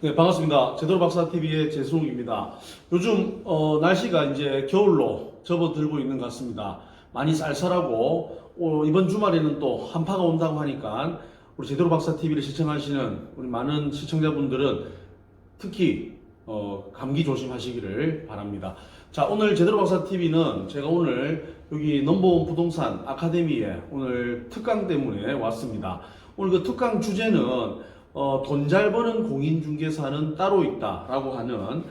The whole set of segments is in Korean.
네, 반갑습니다. 제대로 박사 TV의 재승욱입니다. 요즘 날씨가 이제 겨울로 접어들고 있는 것 같습니다. 많이 쌀쌀하고 이번 주말에는 또 한파가 온다고 하니까 우리 제대로 박사 TV를 시청하시는 우리 많은 시청자분들은 특히 감기 조심하시기를 바랍니다. 자, 오늘 제대로 박사 TV는 제가 오늘 여기 넘버원 부동산 아카데미에 오늘 특강 때문에 왔습니다. 오늘 그 특강 주제는 돈 잘 버는 공인중개사는 따로 있다라고 하는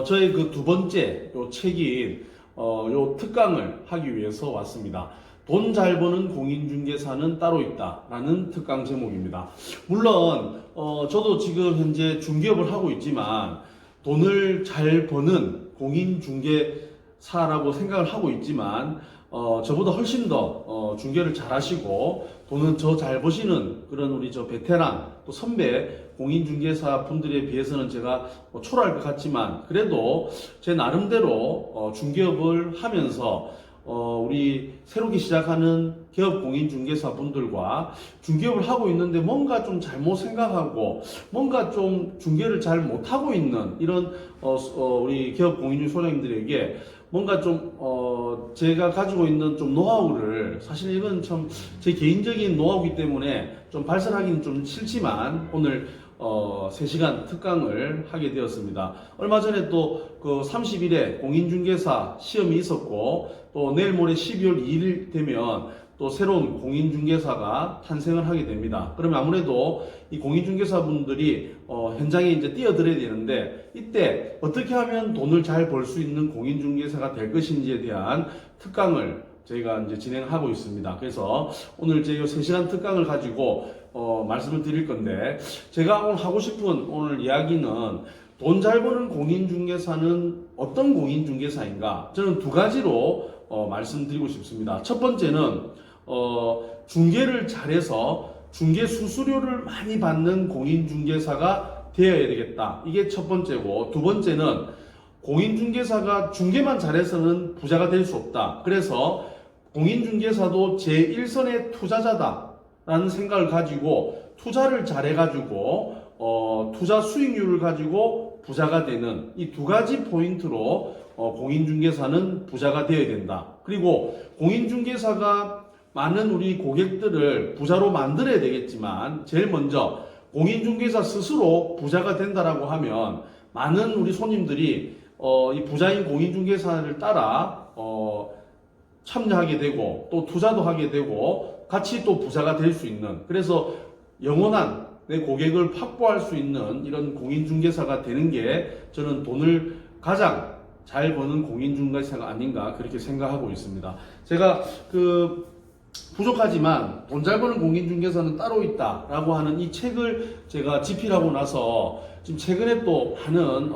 저의 그 두 번째 요 책인 요 특강을 하기 위해서 왔습니다. 돈 잘 버는 공인중개사는 따로 있다라는 특강 제목입니다. 물론 저도 지금 현재 중개업을 하고 있지만 돈을 잘 버는 공인중개사라고 생각을 하고 있지만 저보다 훨씬 더 중개를 잘 하시고 돈은 저 잘 버시는 그런 우리 저 베테랑 또 선배 공인중개사 분들에 비해서는 제가 초라할 것 같지만 그래도 제 나름대로 중개업을 하면서 우리 새롭게 시작하는 개업 공인중개사 분들과 중개업을 하고 있는데 뭔가 좀 잘못 생각하고 뭔가 좀 중개를 잘 못하고 있는 이런 우리 개업 공인중개사 소장님들에게 뭔가 좀 제가 가지고 있는 좀 노하우를, 사실 이건 참 제 개인적인 노하우이기 때문에 좀 발설하기는 좀 싫지만 오늘 3시간 특강을 하게 되었습니다. 얼마 전에 또 그 30일에 공인중개사 시험이 있었고 또 내일 모레 12월 2일 되면 또 새로운 공인중개사가 탄생을 하게 됩니다. 그러면 아무래도 이 공인중개사분들이 현장에 이제 뛰어들어야 되는데 이때 어떻게 하면 돈을 잘 벌 수 있는 공인중개사가 될 것인지에 대한 특강을 저희가 이제 진행하고 있습니다. 그래서 오늘 제 3시간 특강을 가지고 말씀을 드릴 건데, 제가 오늘 하고 싶은 오늘 이야기는 돈 잘 버는 공인중개사는 어떤 공인중개사인가? 저는 두 가지로 말씀드리고 싶습니다. 첫 번째는 중개를 잘해서 중개 수수료를 많이 받는 공인중개사가 되어야 되겠다. 이게 첫 번째고, 두 번째는 공인중개사가 중개만 잘해서는 부자가 될 수 없다. 그래서 공인중개사도 제1선의 투자자다라는 생각을 가지고 투자를 잘해가지고 투자 수익률을 가지고 부자가 되는 이 두 가지 포인트로 공인중개사는 부자가 되어야 된다. 그리고 공인중개사가 많은 우리 고객들을 부자로 만들어야 되겠지만 제일 먼저 공인중개사 스스로 부자가 된다라고 하면 많은 우리 손님들이 이 부자인 공인중개사를 따라 참여하게 되고 또 투자도 하게 되고 같이 또 부자가 될 수 있는, 그래서 영원한 내 고객을 확보할 수 있는 이런 공인중개사가 되는 게 저는 돈을 가장 잘 버는 공인중개사가 아닌가 그렇게 생각하고 있습니다. 제가 부족하지만 돈 잘 버는 공인중개사는 따로 있다라고 하는 이 책을 제가 집필하고 나서 지금 최근에 또 많은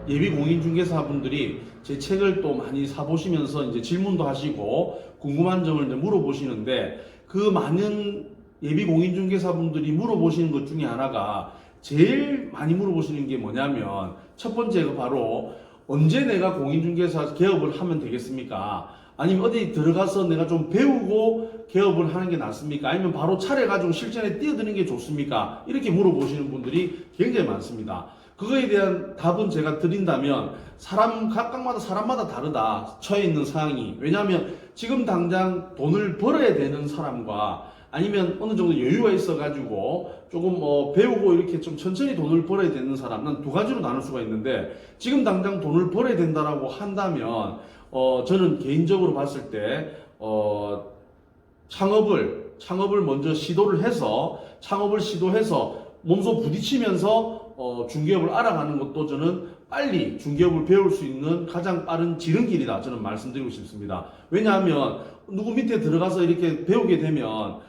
예비 공인중개사 분들이 제 책을 또 많이 사보시면서 이제 질문도 하시고 궁금한 점을 이제 물어보시는데, 그 많은 예비 공인중개사 분들이 물어보시는 것 중에 하나가, 제일 많이 물어보시는 게 뭐냐면 첫 번째가 바로 언제 내가 공인중개사 개업을 하면 되겠습니까? 아니면 어디 들어가서 내가 좀 배우고 개업을 하는 게 낫습니까? 아니면 바로 차려가지고 실전에 뛰어드는 게 좋습니까? 이렇게 물어보시는 분들이 굉장히 많습니다. 그거에 대한 답은 제가 드린다면 각각마다 사람마다 다르다. 처해 있는 상황이. 왜냐하면 지금 당장 돈을 벌어야 되는 사람과 아니면 어느 정도 여유가 있어가지고 조금 배우고 이렇게 좀 천천히 돈을 벌어야 되는 사람, 난 두 가지로 나눌 수가 있는데, 지금 당장 돈을 벌어야 된다라고 한다면 저는 개인적으로 봤을 때 창업을 먼저 창업을 시도해서 몸소 부딪히면서 중개업을 알아가는 것도 저는 빨리 중개업을 배울 수 있는 가장 빠른 지름길이다 저는 말씀드리고 싶습니다. 왜냐하면 누구 밑에 들어가서 이렇게 배우게 되면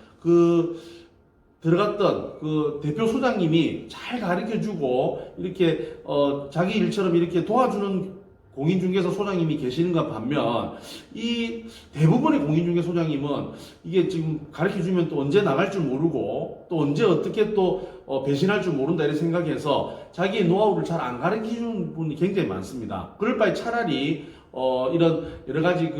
들어갔던 그 대표 소장님이 잘 가르쳐주고 이렇게 자기 일처럼 이렇게 도와주는 공인중개사 소장님이 계시는가 반면, 이 대부분의 공인중개사 소장님은 이게 지금 가르쳐주면 또 언제 나갈 줄 모르고 또 언제 어떻게 또 배신할 줄 모른다 이렇게 생각해서 자기의 노하우를 잘 안 가르쳐주는 분이 굉장히 많습니다. 그럴 바에 차라리 이런 여러 가지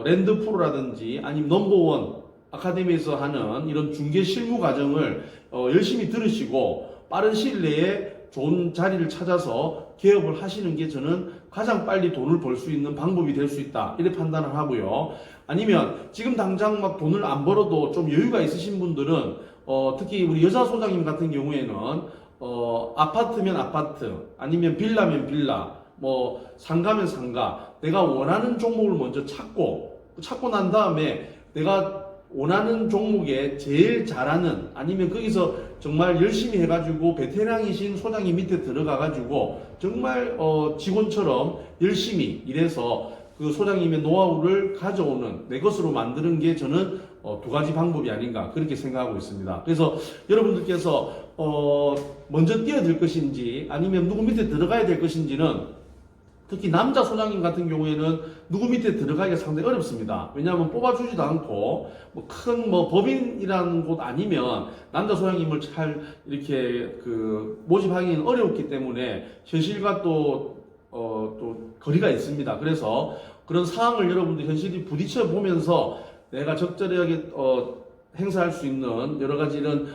랜드 프로라든지 아니면 넘버원 아카데미에서 하는 이런 중개 실무 과정을 열심히 들으시고 빠른 시일 내에 좋은 자리를 찾아서 개업을 하시는 게 저는 가장 빨리 돈을 벌 수 있는 방법이 될 수 있다, 이렇게 판단을 하고요. 아니면 지금 당장 막 돈을 안 벌어도 좀 여유가 있으신 분들은 특히 우리 여자 소장님 같은 경우에는 아파트면 아파트, 아니면 빌라면 빌라, 뭐 상가면 상가, 내가 원하는 종목을 먼저 찾고 난 다음에 내가 원하는 종목에 제일 잘하는, 아니면 거기서 정말 열심히 해가지고 베테랑이신 소장님 밑에 들어가가지고 정말 직원처럼 열심히 일해서 그 소장님의 노하우를 가져오는, 내 것으로 만드는 게 저는 두 가지 방법이 아닌가, 그렇게 생각하고 있습니다. 그래서 여러분들께서 먼저 뛰어들 것인지 아니면 누구 밑에 들어가야 될 것인지는, 특히 남자 소장님 같은 경우에는 누구 밑에 들어가기가 상당히 어렵습니다. 왜냐하면 뽑아주지도 않고 큰 법인이라는 곳 아니면 남자 소장님을 잘 이렇게 모집하기는 어렵기 때문에 현실과 또 거리가 있습니다. 그래서 그런 상황을 여러분들 현실이 부딪혀 보면서 내가 적절하게 행사할 수 있는 여러 가지 이런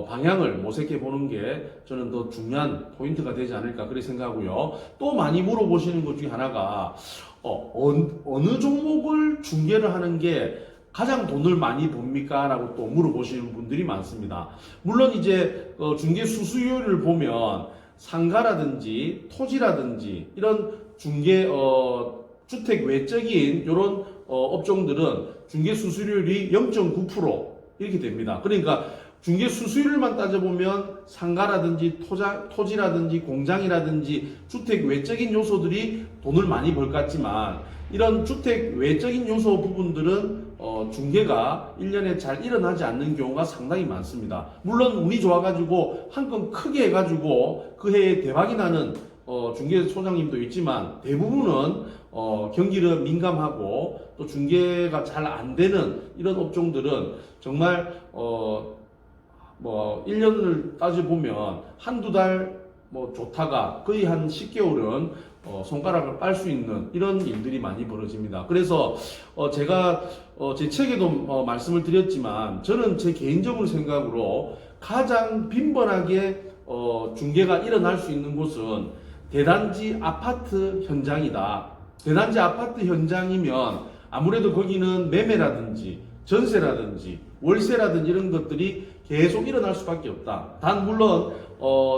방향을 모색해 보는 게 저는 더 중요한 포인트가 되지 않을까, 그렇게 생각하고요. 또 많이 물어보시는 것 중에 하나가 어느 종목을 중개를 하는 게 가장 돈을 많이 법니까? 라고 또 물어보시는 분들이 많습니다. 물론 이제 중개 수수료를 보면 상가라든지 토지라든지 이런 중개 주택 외적인 이런 업종들은 중개 수수료율이 0.9% 이렇게 됩니다. 그러니까 중개 수수료율만 따져보면 상가라든지 토지라든지 공장이라든지 주택 외적인 요소들이 돈을 많이 벌 것 같지만, 이런 주택 외적인 요소 부분들은 중개가 1년에 잘 일어나지 않는 경우가 상당히 많습니다. 물론 운이 좋아가지고 한 건 크게 해가지고 그 해에 대박이 나는 중개 소장님도 있지만, 대부분은 경기를 민감하고 또 중개가 잘 안 되는 이런 업종들은 정말 1년을 따져보면 한두 달 좋다가 거의 한 10개월은 손가락을 빨 수 있는 이런 일들이 많이 벌어집니다. 그래서 제가 제 책에도 말씀을 드렸지만, 저는 제 개인적으로 생각으로 가장 빈번하게 중개가 일어날 수 있는 곳은 대단지 아파트 현장이다. 대단지 아파트 현장이면 아무래도 거기는 매매라든지 전세라든지 월세라든지 이런 것들이 계속 일어날 수밖에 없다. 단 물론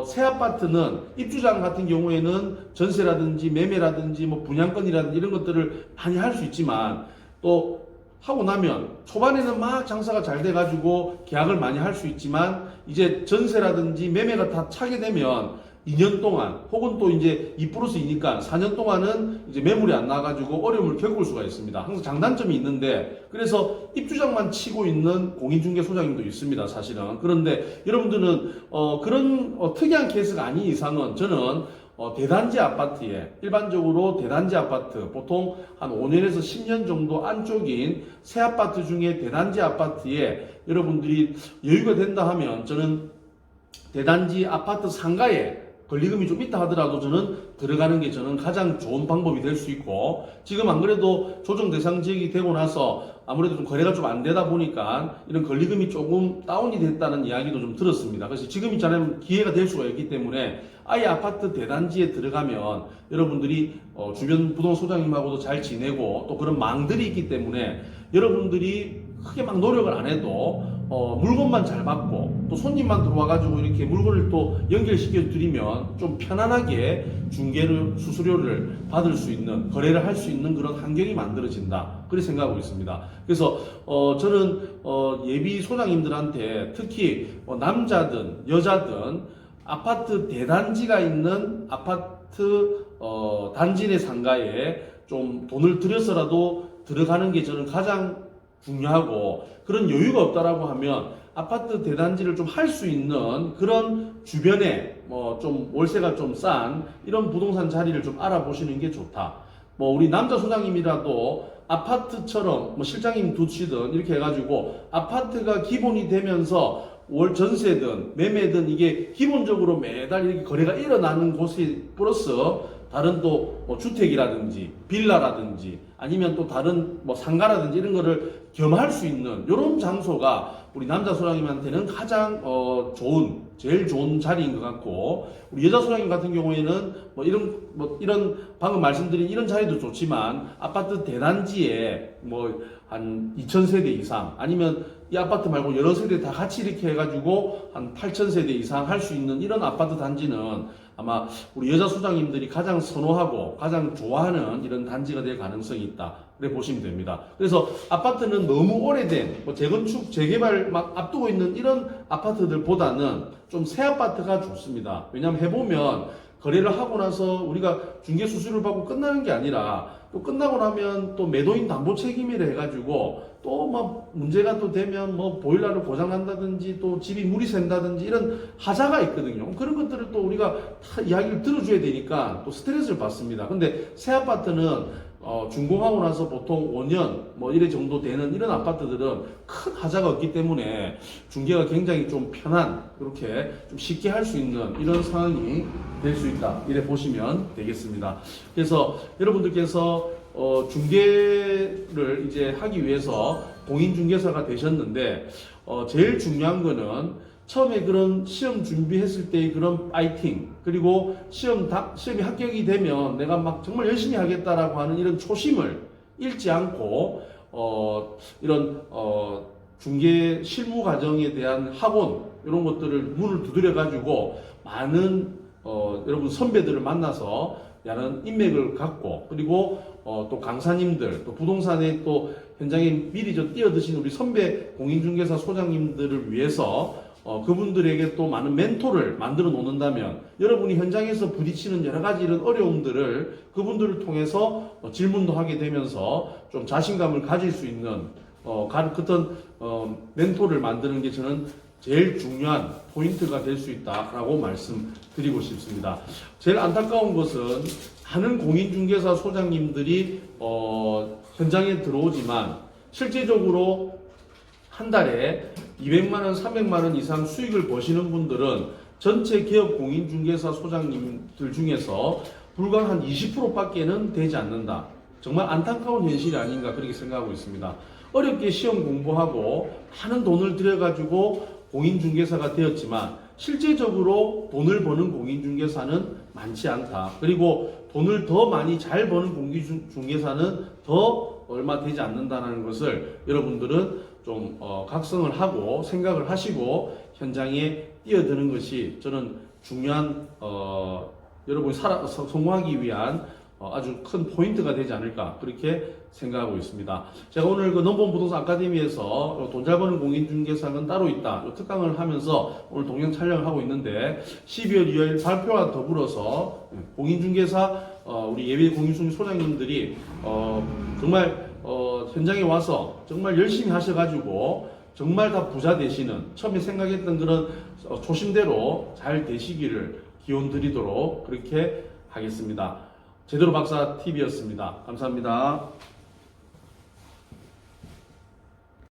새 아파트는 입주장 같은 경우에는 전세라든지 매매라든지 분양권이라든지 이런 것들을 많이 할 수 있지만, 또 하고 나면 초반에는 막 장사가 잘 돼가지고 계약을 많이 할 수 있지만, 이제 전세라든지 매매가 다 차게 되면 2년 동안 혹은 또 이제 2+2니까 4년 동안은 이제 매물이 안 나가지고 어려움을 겪을 수가 있습니다. 항상 장단점이 있는데, 그래서 입주장만 치고 있는 공인중개소장님도 있습니다, 사실은. 그런데 여러분들은 그런 특이한 케이스가 아닌 이상은 저는 대단지 아파트에, 일반적으로 대단지 아파트 보통 한 5년에서 10년 정도 안쪽인 새 아파트 중에 대단지 아파트에 여러분들이 여유가 된다 하면, 저는 대단지 아파트 상가에 권리금이 좀 있다 하더라도 저는 들어가는 게 저는 가장 좋은 방법이 될 수 있고, 지금 안 그래도 조정 대상 지역이 되고 나서 아무래도 좀 거래가 좀 안 되다 보니까 이런 권리금이 조금 다운이 됐다는 이야기도 좀 들었습니다. 그래서 지금이잖아요, 기회가 될 수가 있기 때문에 아예 아파트 대단지에 들어가면 여러분들이 주변 부동소장님하고도 잘 지내고 또 그런 망들이 있기 때문에 여러분들이 크게 막 노력을 안 해도 물건만 잘 받고 또 손님만 들어와가지고 이렇게 물건을 또 연결시켜 드리면 좀 편안하게 수수료를 받을 수 있는, 거래를 할 수 있는 그런 환경이 만들어진다, 그렇게 생각하고 있습니다. 그래서 저는 예비 소장님들한테 특히 남자든 여자든 아파트 대단지가 있는 아파트 단지 내 상가에 좀 돈을 들여서라도 들어가는 게 저는 가장 중요하고, 그런 여유가 없다라고 하면 아파트 대단지를 좀 할 수 있는 그런 주변에 좀 월세가 좀 싼 이런 부동산 자리를 좀 알아보시는 게 좋다. 우리 남자 소장님이라도 아파트처럼 실장님 두시든 이렇게 해가지고 아파트가 기본이 되면서 월 전세든 매매든 이게 기본적으로 매달 이렇게 거래가 일어나는 곳이 플러스 다른 또 주택이라든지 빌라라든지 아니면 또 다른 뭐 상가라든지 이런 거를 겸할 수 있는 이런 장소가 우리 남자 소장님한테는 가장 제일 좋은 자리인 것 같고, 우리 여자 소장님 같은 경우에는 이런 방금 말씀드린 이런 자리도 좋지만 아파트 대단지에 한 2,000세대 이상 아니면 이 아파트 말고 여러 세대 다 같이 이렇게 해가지고 한 8,000세대 이상 할 수 있는 이런 아파트 단지는 아마 우리 여자 소장님들이 가장 선호하고 가장 좋아하는 이런 단지가 될 가능성이 있다. 그래 보시면 됩니다. 그래서 아파트는 너무 오래된 재건축, 재개발 막 앞두고 있는 이런 아파트들보다는 좀 새 아파트가 좋습니다. 왜냐하면 해보면 거래를 하고 나서 우리가 중개 수수료를 받고 끝나는 게 아니라 또 끝나고 나면 또 매도인 담보 책임이라 해가지고 또 막 문제가 또 되면 뭐 보일러를 고장난다든지 또 집이 물이 샌다든지 이런 하자가 있거든요. 그런 것들을 또 우리가 다 이야기를 들어줘야 되니까 또 스트레스를 받습니다. 근데 새 아파트는 준공하고 나서 보통 5년 이래 정도 되는 이런 아파트들은 큰 하자가 없기 때문에 중개가 굉장히 좀 편한, 이렇게 좀 쉽게 할 수 있는 이런 상황이 될 수 있다. 이래 보시면 되겠습니다. 그래서 여러분들께서 중개를 이제 하기 위해서 공인중개사가 되셨는데 제일 중요한 거는 처음에 그런 시험 준비했을 때의 그런 파이팅, 그리고 시험이 합격이 되면 내가 막 정말 열심히 하겠다라고 하는 이런 초심을 잃지 않고 이런 중개 실무 과정에 대한 학원 이런 것들을 문을 두드려 가지고 많은 여러분 선배들을 만나서 야는 인맥을 갖고, 그리고 또 강사님들, 또 부동산에 또 현장에 미리 뛰어드신 우리 선배 공인중개사 소장님들을 위해서 그분들에게 또 많은 멘토를 만들어 놓는다면 여러분이 현장에서 부딪히는 여러 가지 이런 어려움들을 그분들을 통해서 질문도 하게 되면서 좀 자신감을 가질 수 있는 그런 멘토를 만드는 게 저는 제일 중요한 포인트가 될 수 있다라고 말씀드리고 싶습니다. 제일 안타까운 것은 많은 공인중개사 소장님들이 현장에 들어오지만 실제적으로 한 달에 200만원, 300만원 이상 수익을 버시는 분들은 전체 기업 공인중개사 소장님들 중에서 불과 한 20%밖에는 되지 않는다. 정말 안타까운 현실이 아닌가 그렇게 생각하고 있습니다. 어렵게 시험 공부하고 많은 돈을 들여가지고 공인중개사가 되었지만 실제적으로 돈을 버는 공인중개사는 많지 않다. 그리고 돈을 더 많이 잘 버는 공인중개사는 더 얼마 되지 않는다는 것을 여러분들은 좀 각성을 하고 생각을 하시고 현장에 뛰어드는 것이 저는 중요한 여러분이 성공하기 위한 아주 큰 포인트가 되지 않을까 그렇게 생각하고 있습니다. 제가 오늘 그 넘버원 부동산 아카데미에서 돈 잘 버는 공인중개사는 따로 있다 특강을 하면서 오늘 동영 촬영을 하고 있는데 12월 2일 발표와 더불어서 공인중개사 우리 예비 공인중개사 소장님들이 정말 현장에 와서 정말 열심히 하셔가지고 정말 다 부자 되시는, 처음에 생각했던 그런 초심대로 잘 되시기를 기원 드리도록 그렇게 하겠습니다. 제대로 박사 TV였습니다. 감사합니다.